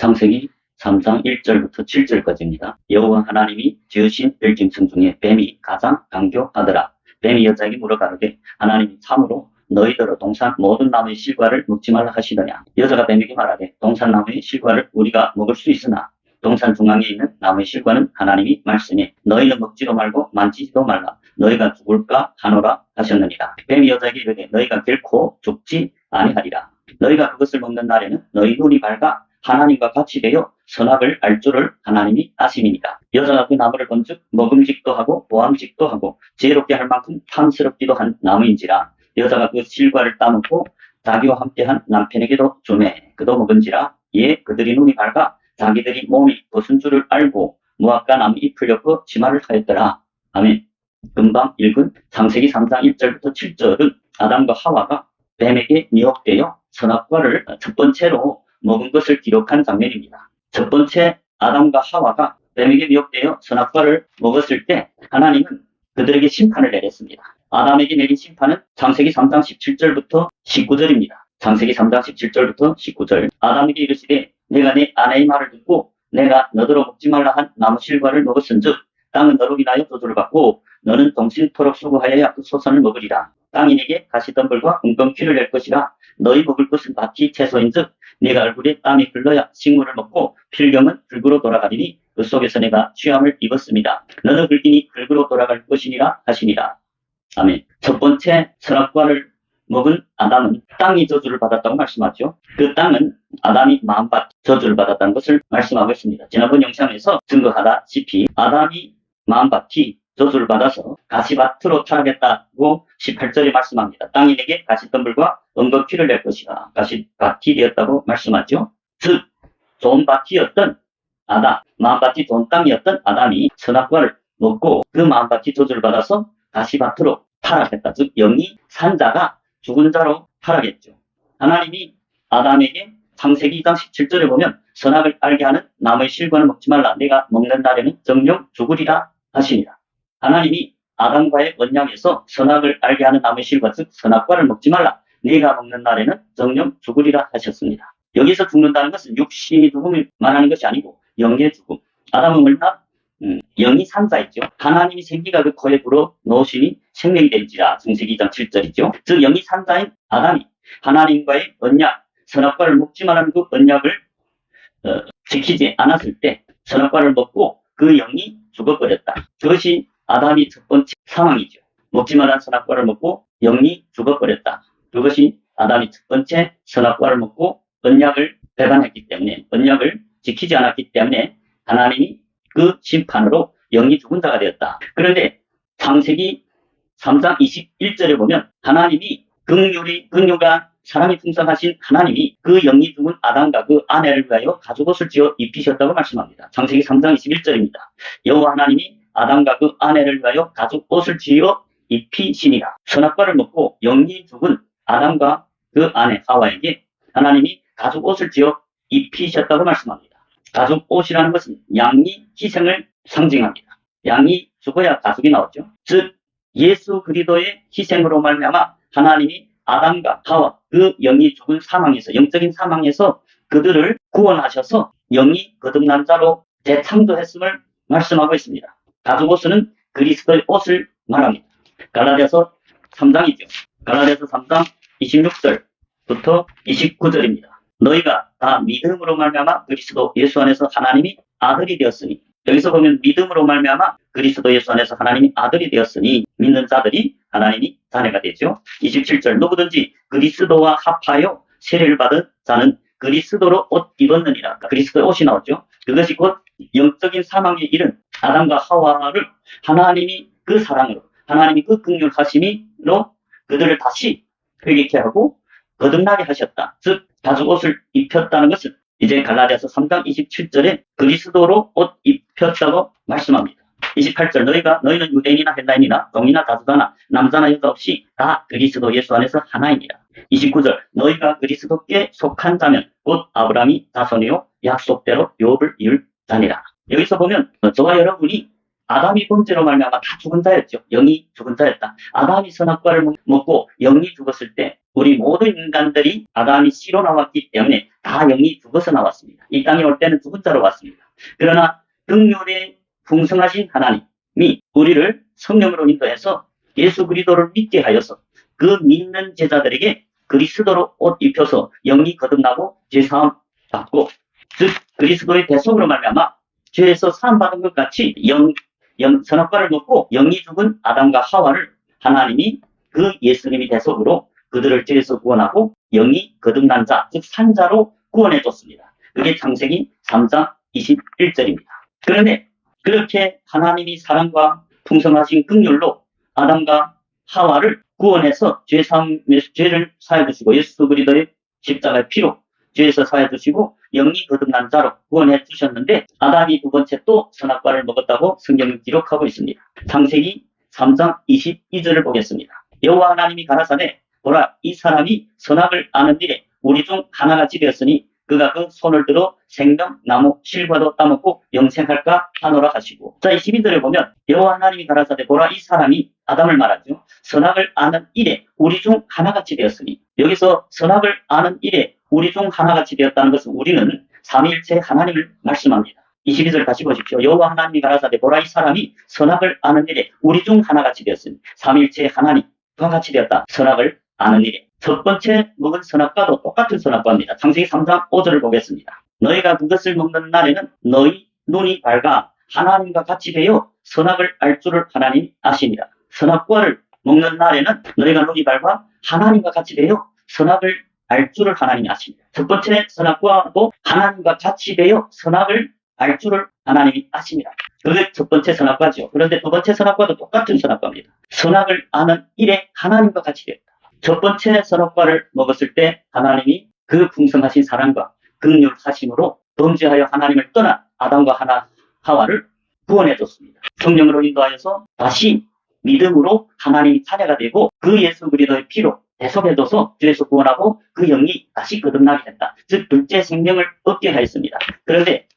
창세기 3장 1절부터 7절까지입니다. 여호와 하나님이 지으신 별짐승 중에 뱀이 가장 강교하더라. 뱀이 여자에게 물어가르되 하나님이 참으로 너희더러 동산 모든 나무의 실과를 먹지 말라 하시더냐. 여자가 뱀에게 말하되 동산 나무의 실과를 우리가 먹을 수 있으나 동산 중앙에 있는 나무의 실과는 하나님이 말씀에 너희는 먹지도 말고 만지지도 말라. 너희가 죽을까 하노라 하셨느니라. 뱀이 여자에게 이르되 너희가 결코 죽지 아니하리라. 너희가 그것을 먹는 날에는 너희 눈이 밝아 하나님과 같이 되어 선악을 알 줄을 하나님이 아심이니라. 여자가 그 나무를 본즉 먹음직도 하고 보암직도 하고 지혜롭게 할 만큼 탐스럽기도 한 나무인지라. 여자가 그 실과를 따먹고 자기와 함께한 남편에게도 주매 그도 먹은지라. 이에 그들이 눈이 밝아 자기들이 몸이 벗은 줄을 알고 무화과 나무 잎을 엮어 치마를 하였더라. 아멘. 금방 읽은 창세기 3장 1절부터 7절은 아담과 하와가 뱀에게 미혹되어 선악과를 첫 번째로 먹은 것을 기록한 장면입니다. 첫 번째 아담과 하와가 뱀에게 미혹되어 선악과를 먹었을 때 하나님은 그들에게 심판을 내렸습니다. 아담에게 내린 심판은 창세기 3장 17절부터 19절입니다. 창세기 3장 17절부터 19절. 아담에게 이르시되 내가 내 아내의 말을 듣고 내가 너더러 먹지 말라 한 나무 실과를 먹었은즉 땅은 너로 인하여 저주를 받고 너는 동신토록 수고하여야 그 소산을 먹으리라. 땅이 내게 가시덤불과 웅덩퀴를 낼 것이라. 너희 먹을 것은 밭이 채소인즉 네가 얼굴에 땀이 흘러야 식물을 먹고 필경은 흙으로 돌아가리니 그 속에서 내가 취함을 입었습니다. 너는 흙이니 흙으로 돌아갈 것이니라 하시니라. 아멘. 첫 번째 선악과를 먹은 아담은 땅이 저주를 받았다고 말씀하죠. 그 땅은 아담이 마음밭 저주를 받았다는 것을 말씀하고 있습니다. 지난번 영상에서 증거하다시피 아담이 마음밭이 저주를 받아서 가시밭으로 타락했다고 18절에 말씀합니다. 땅이 내게 가시덤불과 엉겅퀴를 낼 것이다. 가시밭이 되었다고 말씀하죠. 즉 좋은 밭이었던 아담, 마음밭이 좋은 땅이었던 아담이 선악과를 먹고 그 마음밭이 저주를 받아서 가시밭으로 타락했다. 즉 영이 산 자가 죽은 자로 타락했죠. 하나님이 아담에게 창세기 2장 17절에 보면 선악을 알게 하는 나무의 실과는 먹지 말라. 내가 먹는 날에는 정령 죽으리라 하시니라. 하나님이 아담과의 언약에서 선악을 알게 하는 나무의 실과 즉 선악과를 먹지 말라. 네가 먹는 날에는 정령 죽으리라 하셨습니다. 여기서 죽는다는 것은 육신이 죽음을 말하는 것이 아니고 영의 죽음. 아담은 얼마나 영이 산자이죠. 하나님이 생기가 그 코에 불어 넣으시니 생명이 될지라. 창세기 2장 7절이죠. 즉 영이 산자인 아담이 하나님과의 언약, 선악과를 먹지 말라는 그 언약을 지키지 않았을 때 선악과를 먹고 그 영이 죽어버렸다. 그것이 아담이 첫 번째 사망이죠. 먹지 말란 선악과를 먹고 영이 죽어버렸다. 그것이 아담이 첫 번째 선악과를 먹고 언약을 배반했기 때문에 언약을 지키지 않았기 때문에 하나님이 그 심판으로 영이 죽은 자가 되었다. 그런데 창세기 3장 21절에 보면 하나님이 긍휼과 사랑이 풍성하신 하나님이 그 영이 죽은 아담과 그 아내를 위하여 가죽옷을 지어 입히셨다고 말씀합니다. 창세기 3장 21절입니다. 여호와 하나님이 아담과 그 아내를 위하여 가죽옷을 지어 입히시니라. 선악과를 먹고 영이 죽은 아담과 그 아내 하와에게 하나님이 가죽옷을 지어 입히셨다고 말씀합니다. 가죽옷이라는 것은 양이 희생을 상징합니다. 양이 죽어야 가죽이 나오죠. 즉 예수 그리스도의 희생으로 말미암아 하나님이 아담과 하와 그 영이 죽은 사망에서 영적인 사망에서 그들을 구원하셔서 영이 거듭난 자로 재창조했음을 말씀하고 있습니다. 가죽옷은 그리스도의 옷을 말합니다. 갈라디아서 3장이죠. 갈라디아서 3장 26절부터 29절입니다. 너희가 다 믿음으로 말미암아 그리스도 예수 안에서 하나님이 아들이 되었으니 여기서 보면 믿음으로 말미암아 그리스도 예수 안에서 하나님이 아들이 되었으니 믿는 자들이 하나님이 자녀가 되죠. 27절 누구든지 그리스도와 합하여 세례를 받은 자는 그리스도로 옷 입었느니라. 그리스도의 옷이 나오죠. 그것이 곧 영적인 사망에 이른 아담과 하와를 하나님이 그 사랑으로 하나님이 그 긍휼하심으로 그들을 다시 회개케 하고 거듭나게 하셨다. 즉 가죽옷을 입혔다는 것은 이제 갈라디아서 3장 27절에 그리스도로 옷 입혔다고 말씀합니다. 28절 너희는 유대인이나 헬라인이나 동이나 다수다나 남자나 여자 없이 다 그리스도 예수 안에서 하나이니라. 29절 너희가 그리스도께 속한 자면 곧 아브라함이 자손이요 약속대로 욥을 이을 자니라. 여기서 보면 저와 여러분이 아담이 범죄로 말미암아 다 죽은 자였죠. 영이 죽은 자였다. 아담이 선악과를 먹고 영이 죽었을 때 우리 모든 인간들이 아담이 씨로 나왔기 때문에 다 영이 죽어서 나왔습니다. 이 땅에 올 때는 죽은 자로 왔습니다. 그러나 긍휼에 풍성하신 하나님이 우리를 성령으로 인도해서 예수 그리스도를 믿게 하여서 그 믿는 제자들에게 그리스도로 옷 입혀서 영이 거듭나고 죄사함 받고, 즉 그리스도의 대속으로 말미암아 죄에서 사함 받은 것 같이 선악과를 먹고 영이 죽은 아담과 하와를 하나님이 그 예수님이 대속으로 그들을 죄에서 구원하고 영이 거듭난 자, 즉 산자로 구원해 줬습니다. 그게 창세기 3장 21절입니다. 그런데 그렇게 하나님이 사랑과 풍성하신 긍휼로 아담과 하와를 구원해서 죄를 사해 주시고 예수 그리스도의 십자가의 피로 죄에서 사해 주시고 영이 거듭난 자로 구원해 주셨는데, 아담이 두 번째 또 선악과를 먹었다고 성경은 기록하고 있습니다. 창세기 3장 22절을 보겠습니다. 여호와 하나님이 가라사대 보라, 이 사람이 선악을 아는 일에 우리 중 하나같이 되었으니 그가 그 손을 들어 생명나무 실과도 따먹고 영생할까 하노라 하시고. 자, 22절에 보면 여호와 하나님이 가라사대 보라, 이 사람이 아담을 말하죠. 선악을 아는 일에 우리 중 하나같이 되었으니, 여기서 선악을 아는 일에 우리 중 하나같이 되었다는 것은 우리는 삼위일체 하나님을 말씀합니다. 22절 다시 보십시오. 여호와 하나님이 가라사대 보라, 이 사람이 선악을 아는 일에 우리 중 하나같이 되었으니, 삼위일체 하나님과 같이 되었다. 선악을 아는 일에. 첫 번째 먹은 선악과도 똑같은 선악과입니다. 창세기 3장 5절을 보겠습니다. 너희가 그것을 먹는 날에는 너희 눈이 밝아 하나님과 같이 되어 선악을 알 줄을 하나님이 아시니라. 선악과를 먹는 날에는 너희가 눈이 밝아 하나님과 같이 되어 선악을 알 줄을 하나님이 아십니다. 첫 번째 선악과도 하나님과 같이 되어 선악을 알 줄을 하나님이 아십니다. 그게 첫 번째 선악과죠. 그런데 두 번째 선악과도 똑같은 선악과입니다. 선악을 아는 일에 하나님과 같이 되었다. 첫 번째 선악과를 먹었을 때 하나님이 그 풍성하신 사랑과 긍휼하심으로 범죄하여 하나님을 떠난 아담과 하와를 구원해 줬습니다. 성령으로 인도하여서 다시 믿음으로 하나님이 자녀가 되고 그 예수 그리스도의 피로 대속해줘서 죄에서 구원하고 그 영이 다시 거듭나게 된다. 즉 둘째 생명을 얻게 하였습니다. 그런데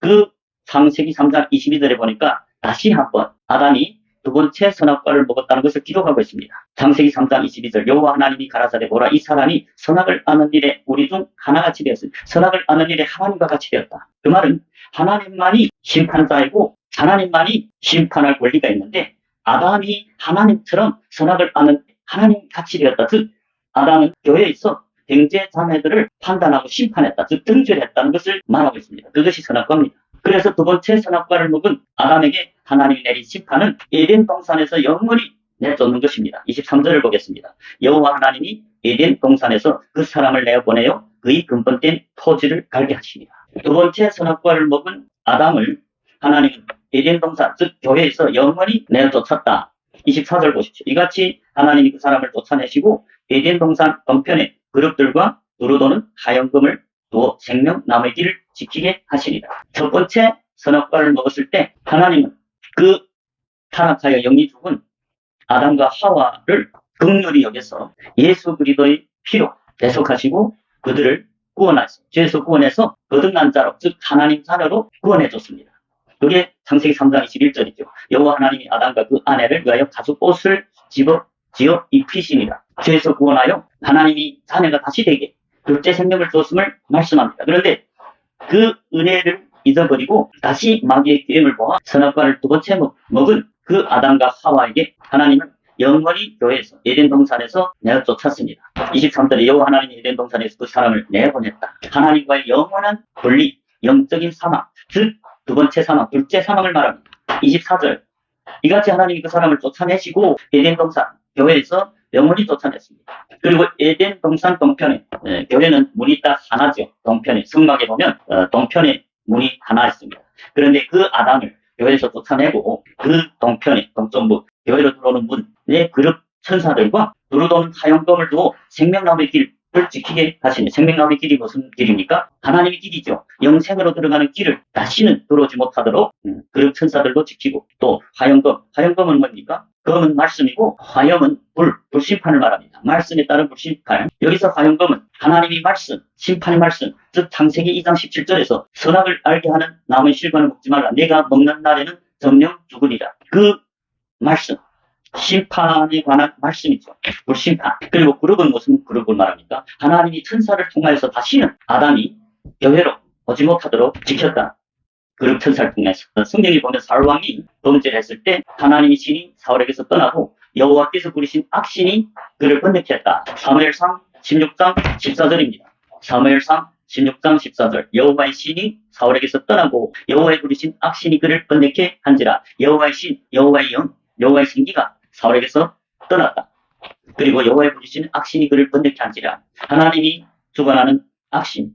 그 창세기 3장 22절에 보니까 다시 한번 아담이 두 번째 선악과를 먹었다는 것을 기록하고 있습니다. 창세기 3장 22절 여호와 하나님이 가라사대 보라, 이 사람이 선악을 아는 일에 우리 중 하나같이 되었습니다. 선악을 아는 일에 하나님과 같이 되었다. 그 말은 하나님만이 심판자이고 하나님만이 심판할 권리가 있는데, 아담이 하나님처럼 선악을 아는 하나님 같이 되었다. 즉 아담은 교회에서 형제 자매들을 판단하고 심판했다. 즉 등절했다는 것을 말하고 있습니다. 그것이 선악과입니다. 그래서 두 번째 선악과를 먹은 아담에게 하나님이 내린 심판은 에덴 동산에서 영원히 내쫓는 것입니다. 23절을 보겠습니다. 여호와 하나님이 에덴 동산에서 그 사람을 내어보내어 그의 근본된 토지를 갈게 하십니다. 두 번째 선악과를 먹은 아담을 하나님은 에덴 동산, 즉 교회에서 영원히 내쫓았다. 24절 보십시오. 이같이 하나님이 그 사람을 쫓아내시고 에덴 동산 동편에 그룹들과 두루 도는 하염금을 두어 생명나무의 길을 지키게 하시니라. 첫 번째 선악과를 먹었을 때 하나님은 그 타락하여 영이 죽은 아담과 하와를 긍휼히 여겨서 예수 그리스도의 피로 대속하시고 그들을 구원하시고 죄에서 구원해서 거듭난 자로, 즉 하나님 자녀로 구원해 줬습니다. 그게 창세기 3장 21절이죠. 여호와 하나님이 아담과 그 아내를 위하여 가죽 옷을 지어 입히시니라. 죄에서 구원하여 하나님이 자녀가 다시 되게 둘째 생명을 줬음을 말씀합니다. 그런데 그 은혜를 잊어버리고 다시 마귀의 기행을 보아 선악과를 두 번째 먹은 그 아담과 하와에게 하나님은 영원히 교회에서 에덴 동산에서 내쫓았습니다. 23절에 여호와 하나님이 에덴 동산에서 그 사람을 내보냈다. 하나님과의 영원한 분리, 영적인 사망, 즉 두 번째 사망, 둘째 사망을 말합니다. 24절 이같이 하나님이 그 사람을 쫓아내시고 에덴 동산, 교회에서 영원히 쫓아냈습니다. 그리고 에덴 동산 동편에 교회는 문이 딱 하나죠. 동편에 성막에 보면 동편에 문이 하나 있습니다. 그런데 그 아담을 교회에서 쫓아내고 그 동편에 동쪽부 교회로 들어오는 문에 그룹 천사들과 두루도는 하염금을 두어 생명나무의 길을 지키게 하시니, 생명나무의 길이 무슨 길입니까? 하나님의 길이죠. 영생으로 들어가는 길을 다시는 들어오지 못하도록 그룹 천사들도 지키고, 또 화염금은 뭡니까? 금은 말씀이고 화염은 불심판을 말합니다. 말씀에 따른 불심판. 여기서 화염금은 하나님이 말씀, 심판의 말씀, 즉 창세기 2장 17절에서 선악을 알게 하는 나무의 실과를 먹지 말라. 내가 먹는 날에는 정령 죽으리라. 그 말씀, 심판에 관한 말씀이죠. 불심판. 그리고 그룹은 무슨 그룹을 말합니까? 하나님이 천사를 통하여서 다시는 아담이 교회로 오지 못하도록 지켰다. 그룹 천사를 통해서. 성경에 보면 사울왕이 범죄를 했을 때 하나님이 신이 사울에게서 떠나고 여호와께서 부리신 악신이 그를 번뇌케 했다. 사무엘상 16장 14절입니다. 사무엘상 16장 14절. 여호와의 신이 사울에게서 떠나고 여호와의 부리신 악신이 그를 번뇌케 한지라. 여호와의 신, 여호와의 영, 여호와의 신기가 사울에게서 떠났다. 그리고 여호와의 부리신 악신이 그를 번뇌케 한지라. 하나님이 주관하는 악신.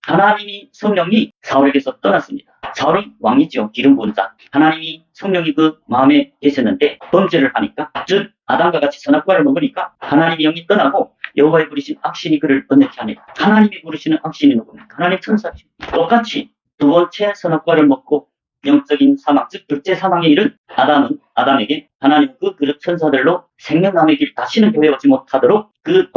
하나님이 성령이 사울에게서 떠났습니다. 사울은 왕이죠. 기름 부은 자. 하나님이 성령이 그 마음에 계셨는데 범죄를 하니까, 즉 아담과 같이 선악과를 먹으니까 하나님의 영이 떠나고 여호와의 부리신 악신이 그를 번뇌케 하니라. 하나님이 부르시는 악신이 누굽니까? 하나님 천사죠. 똑같이 두 번째 선악과를 먹고 영적인 사망, 즉 둘째 사망에 이른 아담에게 하나님 그 그릇 천사들로 생명나무의 길 다시는 교회 오지 못하도록 그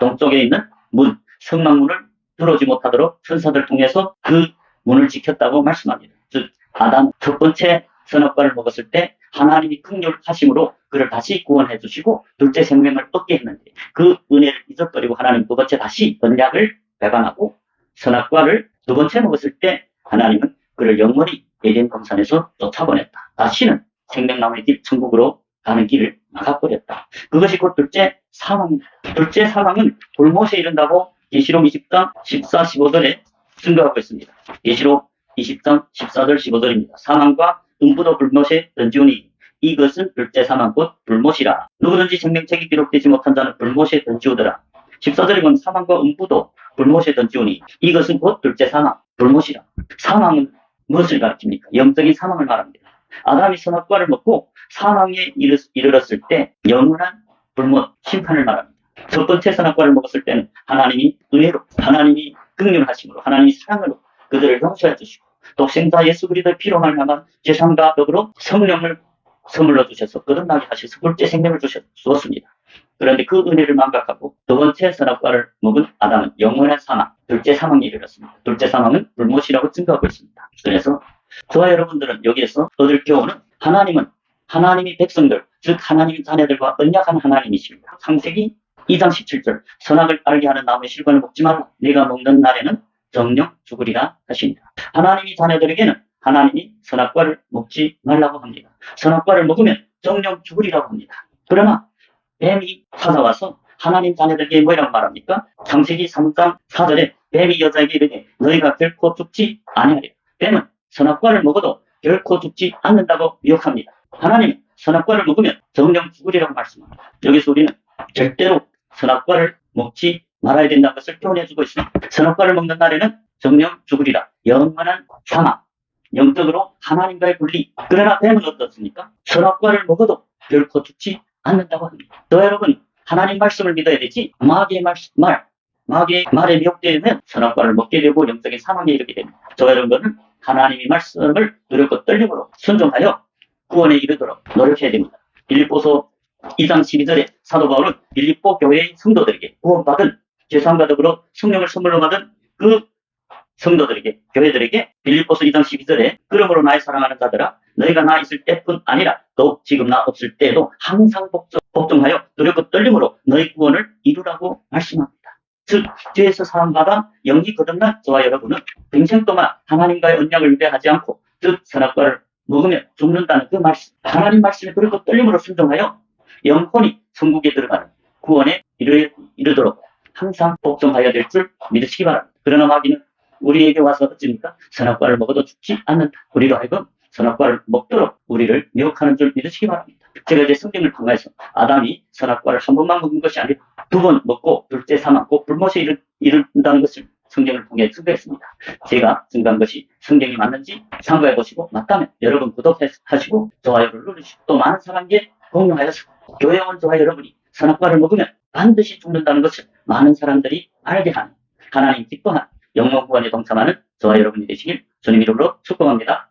동쪽에 있는 문, 성막문을 들어오지 못하도록 천사들 통해서 그 문을 지켰다고 말씀합니다. 즉 아담 첫 번째 선악과를 먹었을 때 하나님이 긍휼하심으로 그를 다시 구원해 주시고 둘째 생명을 얻게 했는데, 그 은혜를 잊어버리고 하나님 두 번째 다시 언약을 배반하고 선악과를 두 번째 먹었을 때 하나님은 그를 영원히 에덴 동산에서 쫓아보냈다. 다시는 생명나무의 길, 천국으로 가는 길을 막아버렸다. 그것이 곧 둘째 사망입니다. 둘째 사망은 불못에 이른다고 계시록 20장 14, 15절에 증거하고 있습니다. 계시록 20장 14절 15절입니다. 사망과 음부도 불못에 던지우니 이것은 둘째 사망 곧 불못이라. 누구든지 생명책이 기록되지 못한 자는 불못에 던지우더라. 14절에 보면 사망과 음부도 불못에 던지우니 이것은 곧 둘째 사망, 불못이라. 사망은 무엇을 가르칩니까? 영적인 사망을 말합니다. 아담이 선악과를 먹고 사망에 이르렀을 때 영원한 불못, 심판을 말합니다. 첫 번째 선악과를 먹었을 때는 하나님이 은혜로, 하나님이 긍휼하심으로, 하나님이 사랑으로 그들을 용서해 주시고 독생자 예수 그리스도의 피로 말미암아 죄상과 더불어 성령을 선물로 주셔서 거듭나게 하셔서 둘째 생명을 주었습니다. 그런데 그 은혜를 망각하고 두 번째 선악과를 먹은 아담은 영원한 사망, 둘째 사망에 이르렀습니다. 둘째 사망은 불못이라고 증거하고 있습니다. 그래서 저와 여러분들은 여기에서 얻을 교훈은, 하나님은 하나님이 백성들, 즉 하나님의 자녀들과 언약한 하나님이십니다. 창세기 2장 17절, 선악을 알게 하는 나무의 실과를 먹지 말라. 네가 먹는 날에는 정령 죽으리라 하십니다. 하나님이 자녀들에게는 하나님이 선악과를 먹지 말라고 합니다. 선악과를 먹으면 정령 죽으리라고 합니다. 그러나 뱀이 찾아와서 하나님 자녀들에게 뭐라고 말합니까? 창세기 3장 4절에 뱀이 여자에게 이르되 너희가 결코 죽지 아니하리라. 뱀은 선악과를 먹어도 결코 죽지 않는다고 유혹합니다. 하나님은 선악과를 먹으면 정령 죽으리라고 말씀합니다. 여기서 우리는 절대로 선악과를 먹지 말아야 된다는 것을 교훈해주고 있습니다. 선악과를 먹는 날에는 정령 죽으리라. 영원한 사망, 영적으로 하나님과의 분리. 그러나 뱀은 어떻습니까? 선악과를 먹어도 결코 죽지 않는다고 합니다. 저 여러분, 하나님 말씀을 믿어야 되지 마귀의 마귀의 말에 미혹되면 선악과를 먹게 되고 영적인 사망에 이르게 됩니다. 저 여러분은 하나님의 말씀을 노력과 떨림으로 순종하여 구원에 이르도록 노력해야 됩니다. 빌립보서 2장 12절에 사도 바울은 빌립보 교회의 성도들에게 구원받은 죄사함과 더불어 성령을 선물로 받은 그 성도들에게, 교회들에게 빌립보서 2장 12절에 그러므로 나의 사랑하는 자들아 너희가 나 있을 때뿐 아니라 또 지금 나 없을 때에도 항상 복종하여 노력과 떨림으로 너희 구원을 이루라고 말씀합니다. 즉 죄에서 사함받아 영이 거듭난 저와 여러분은 평생 동안 하나님과의 언약을 위배하지 않고, 즉 선악과를 먹으면 죽는다는 그 말씀, 하나님 말씀에 노력과 떨림으로 순종하여 영혼이 천국에 들어가는 구원에 이르도록 항상 복종하여야 될 줄 믿으시기 바랍니다. 그러나 마귀는 우리에게 와서 어찌입니까? 선악과를 먹어도 죽지 않는다. 우리로 하여금 선악과를 먹도록 우리를 미혹하는 줄 믿으시기 바랍니다. 제가 이제 성경을 통해서 아담이 선악과를 한 번만 먹은 것이 아니라 두 번 먹고 둘째 사망, 꼭 불못에 이른다는 것을 성경을 통해 증거했습니다. 제가 증거한 것이 성경이 맞는지 참고해 보시고 맞다면 여러분 구독하시고 좋아요를 누르시고 또 많은 사람에게 공유하여서 교회 온 저와 여러분이 선악과를 먹으면 반드시 죽는다는 것을 많은 사람들이 알게 하는, 하나님 기뻐하는 영원 구원에 동참하는 저와 여러분이 되시길 주님 이름으로 축복합니다.